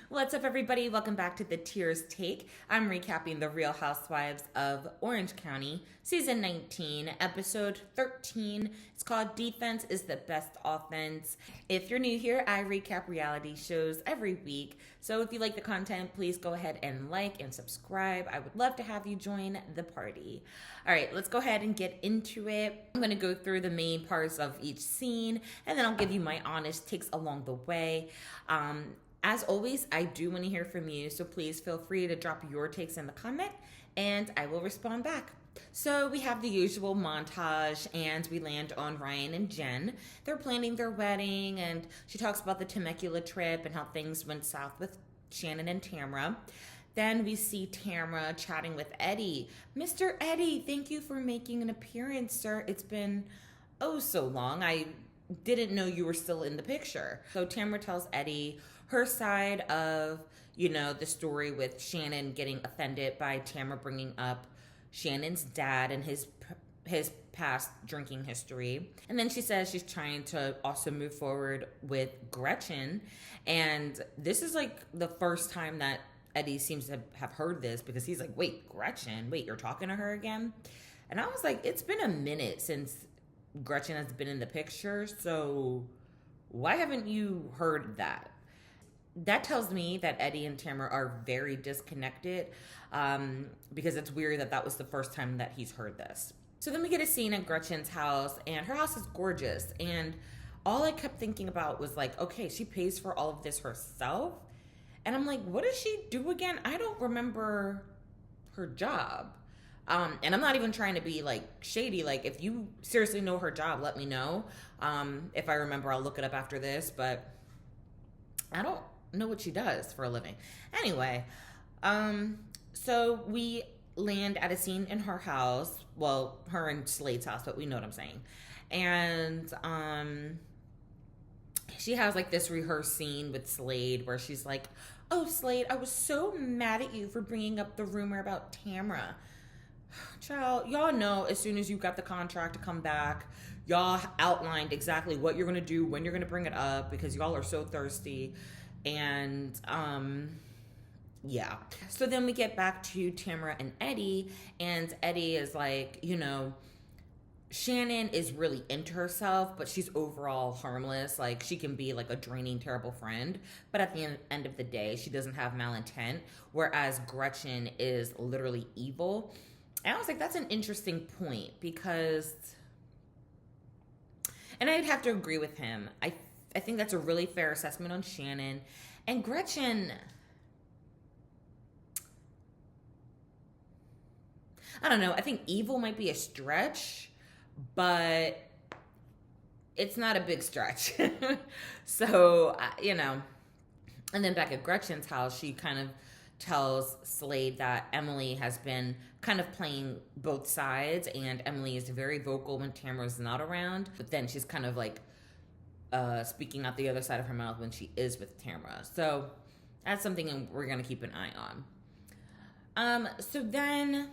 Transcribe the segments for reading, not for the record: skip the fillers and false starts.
What's up, everybody? Welcome back to the Tears Take. I'm recapping the Real Housewives of Orange County, Season 19, Episode 13. It's called Defense is the Best Offense. If you're new here, I recap reality shows every week. So if you like the content, please go ahead and like and subscribe. I would love to have you join the party. All right, let's go ahead and get into it. I'm going to go through the main parts of each scene, and then I'll give you my honest takes along the way. As always, I do want to hear from you, so please feel free to drop your takes in the comment, and I will respond back. So we have the usual montage, and we land on Ryan and Jen. They're planning their wedding, and she talks about the Temecula trip and how things went south with Shannon and Tamra. Then we see Tamra chatting with Eddie. Mr. Eddie, thank you for making an appearance, sir. It's been oh so long. I didn't know you were still in the picture. So Tamra tells Eddie her side of, the story with Shannon getting offended by Tamra bringing up Shannon's dad and his past drinking history. And then she says she's trying to also move forward with Gretchen. And this is like the first time that Eddie seems to have heard this, because he's like, wait, Gretchen? Wait, you're talking to her again? And I was like, it's been a minute since Gretchen has been in the picture, so why haven't you heard that? That tells me that Eddie and Tamra are very disconnected, because it's weird that was the first time that he's heard this. So then we get a scene at Gretchen's house, and her house is gorgeous, and all I kept thinking about was like, okay, she pays for all of this herself, and I'm like, what does she do again? I don't remember her job. And I'm not even trying to be like shady. Like, if you seriously know her job, let me know. If I remember, I'll look it up after this, but I don't know what she does for a living. Anyway, so we land at a scene in her house. Well, her and Slade's house, but we know what I'm saying. And she has like this rehearsed scene with Slade where she's like, oh, Slade, I was so mad at you for bringing up the rumor about Tamra. Child, y'all know as soon as you got the contract to come back, y'all outlined exactly what you're going to do, when you're going to bring it up, because y'all are so thirsty. And yeah. So then we get back to Tamra and Eddie, and Eddie is like, Shannon is really into herself, but she's overall harmless. Like, she can be like a draining, terrible friend, but at the end of the day, she doesn't have malintent, whereas Gretchen is literally evil. And I was like, that's an interesting point, because, and I'd have to agree with him. I think that's a really fair assessment on Shannon. And Gretchen, I don't know. I think evil might be a stretch, but it's not a big stretch. So, and then back at Gretchen's house, she kind of tells Slade that Emily has been kind of playing both sides, and Emily is very vocal when Tamra's not around, but then she's kind of like speaking out the other side of her mouth when she is with Tamra. So that's something we're going to keep an eye on. So then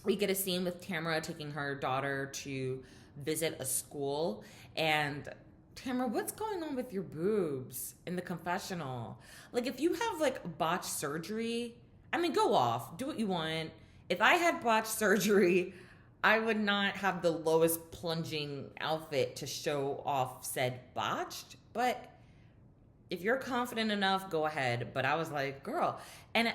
we get a scene with Tamra taking her daughter to visit a school, and Tamra, what's going on with your boobs in the confessional? Like, if you have like botched surgery, I mean, go off, do what you want. If I had botched surgery, I would not have the lowest plunging outfit to show off said botched. But if you're confident enough, go ahead. But I was like, girl, and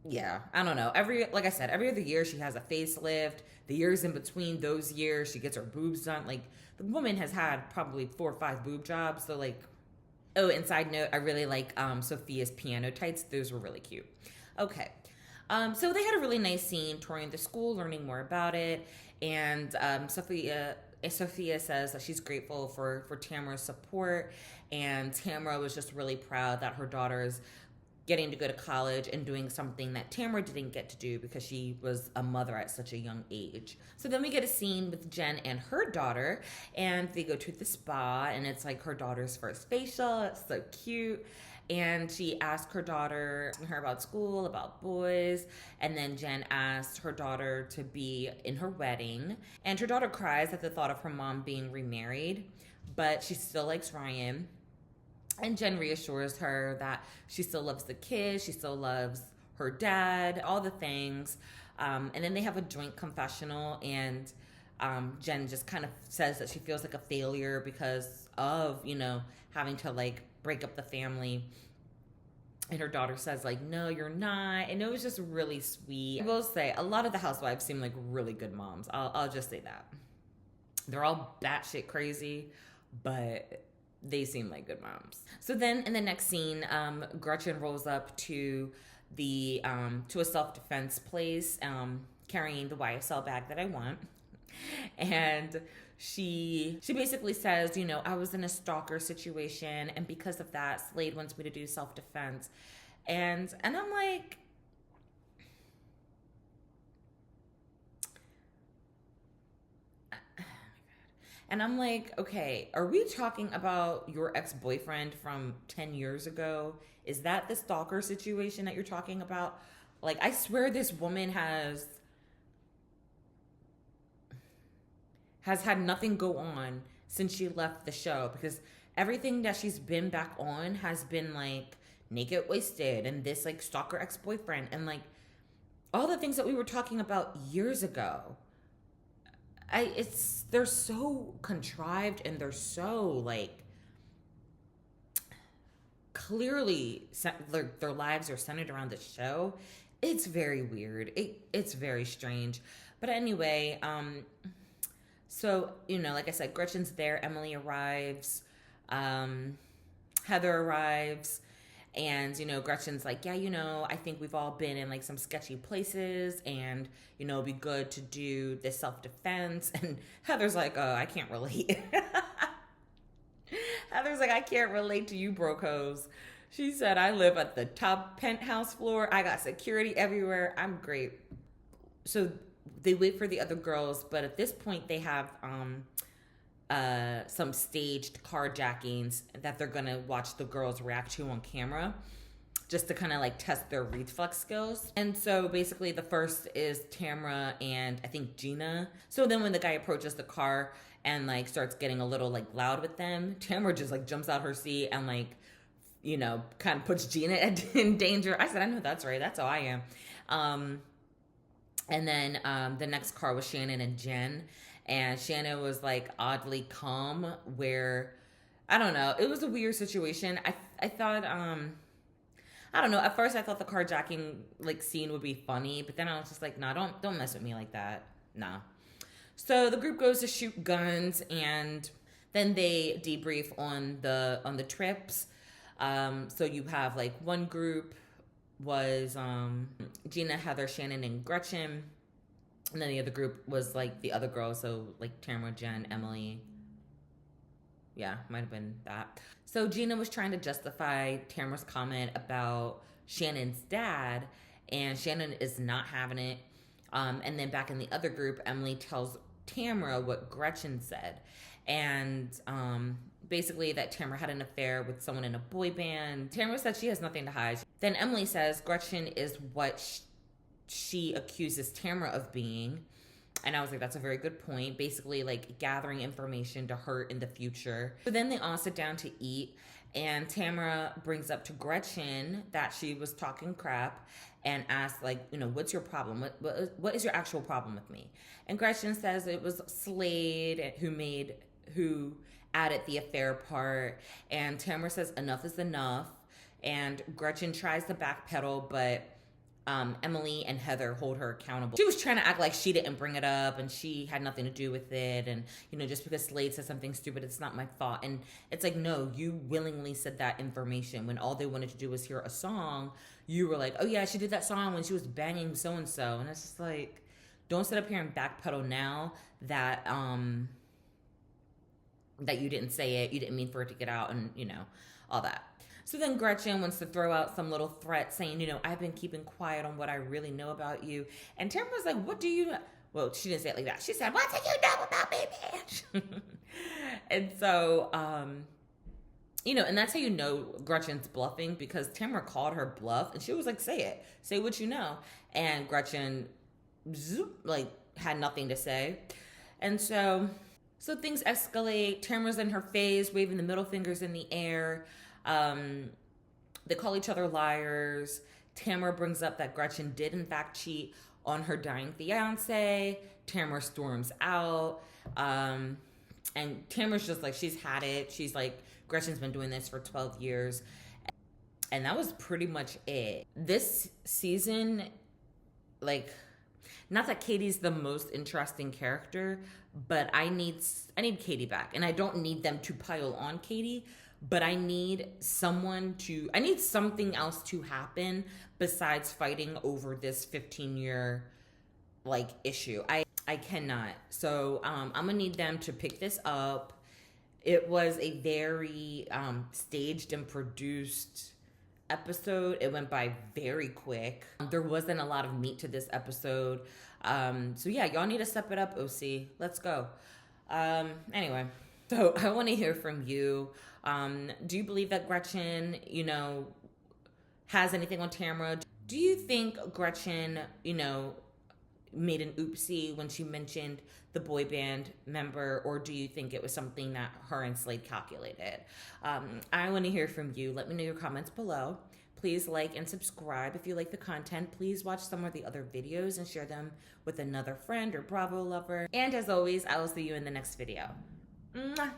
yeah, I don't know. Like I said, every other year she has a facelift. The years in between those years, she gets her boobs done. Like, the woman has had probably 4 or 5 boob jobs. So like, oh, and side note, I really like Sophia's piano tights. Those were really cute. Okay. So they had a really nice scene touring the school, learning more about it. And Sophia says that she's grateful for Tamra's support. And Tamra was just really proud that her daughter's getting to go to college and doing something that Tamra didn't get to do because she was a mother at such a young age. So then we get a scene with Jen and her daughter, and they go to the spa, and it's like her daughter's first facial. It's so cute. And she asked her daughter about school, about boys, and then Jen asked her daughter to be in her wedding. And her daughter cries at the thought of her mom being remarried, but she still likes Ryan. And Jen reassures her that she still loves the kids, she still loves her dad, all the things. And then they have a joint confessional, and Jen just kind of says that she feels like a failure because of, having to like break up the family. And her daughter says, like, no, you're not. And it was just really sweet. I will say, a lot of the housewives seem like really good moms. I'll just say that. They're all batshit crazy, but they seem like good moms. So then in the next scene, Gretchen rolls up to to a self-defense place, carrying the YSL bag that I want. And she basically says, I was in a stalker situation, and because of that, Slade wants me to do self-defense. And I'm like, okay, are we talking about your ex-boyfriend from 10 years ago? Is that the stalker situation that you're talking about? Like, I swear this woman has had nothing go on since she left the show, because everything that she's been back on has been like naked wasted and this like stalker ex-boyfriend and like all the things that we were talking about years ago. They're so contrived, and they're so like clearly their lives are centered around the show. It's very weird. It's very strange. But anyway, so, like I said, Gretchen's there. Emily arrives. Heather arrives. And, Gretchen's like, yeah, I think we've all been in like some sketchy places, and, it'd be good to do this self-defense. And Heather's like, oh, I can't relate. Heather's like, I can't relate to you brocos. She said, I live at the top penthouse floor. I got security everywhere. I'm great. So they wait for the other girls, but at this point they have some staged carjackings that they're gonna watch the girls react to on camera, just to kind of like test their reflex skills. And so basically the first is Tamra and I think Gina. So then when the guy approaches the car and like starts getting a little like loud with them, Tamra just like jumps out her seat and like, kind of puts Gina in danger. I said, I know that's right. That's how I am. And then the next car was Shannon and Jen. And Shannon was like oddly calm, where, I don't know, it was a weird situation. I thought, I don't know, at first I thought the carjacking like scene would be funny, but then I was just like, nah, don't mess with me like that. Nah. So the group goes to shoot guns, and then they debrief on the trips. So you have like one group was Gina, Heather, Shannon, and Gretchen. And then the other group was like the other girls, so like Tamra, Jen, Emily. Yeah, might have been that. So Gina was trying to justify Tamra's comment about Shannon's dad, and Shannon is not having it. And then back in the other group, Emily tells Tamra what Gretchen said. And basically that Tamra had an affair with someone in a boy band. Tamra said she has nothing to hide. Then Emily says Gretchen is what she accuses Tamra of being. And I was like, that's a very good point. Basically, like gathering information to hurt in the future. So then they all sit down to eat, and Tamra brings up to Gretchen that she was talking crap and asks, like, what's your problem? What is your actual problem with me? And Gretchen says it was Slade who added the affair part. And Tamra says enough is enough. And Gretchen tries to backpedal, but Emily and Heather hold her accountable. She was trying to act like she didn't bring it up and she had nothing to do with it. And, just because Slade said something stupid, it's not my fault. And it's like, no, you willingly said that information when all they wanted to do was hear a song. You were like, oh yeah, she did that song when she was banging so-and-so. And it's just like, don't sit up here and backpedal now that, that you didn't say it. You didn't mean for it to get out and, all that. So then Gretchen wants to throw out some little threat saying, I've been keeping quiet on what I really know about you. And Tamra's like, what do you know? Well, she didn't say it like that. She said, what do you know about me, bitch? And so, and that's how you know Gretchen's bluffing, because Tamra called her bluff and she was like, say it. Say what you know. And Gretchen, had nothing to say. And so things escalate. Tamra's in her phase, waving the middle fingers in the air. They call each other liars. Tamra brings up that Gretchen did in fact cheat on her dying fiance. Tamra storms out. And Tamra's just like, she's had it. She's like, Gretchen's been doing this for 12 years. And that was pretty much it. This season, like, not that Katie's the most interesting character, but I need Katie back. And I don't need them to pile on Katie, but I need something else to happen besides fighting over this 15-year like issue. I cannot. So I'm gonna need them to pick this up. It was a very staged and produced episode. It went by very quick. There wasn't a lot of meat to this episode. So yeah, y'all need to step it up, OC. Let's go. Anyway, so I want to hear from you. Do you believe that Gretchen, has anything on Tamra? Do you think Gretchen, made an oopsie when she mentioned the boy band member, or do you think it was something that her and Slade calculated? I want to hear from you. Let me know your comments below. Please like and subscribe if you like the content. Please watch some of the other videos and share them with another friend or Bravo lover. And as always, I will see you in the next video. Mwah.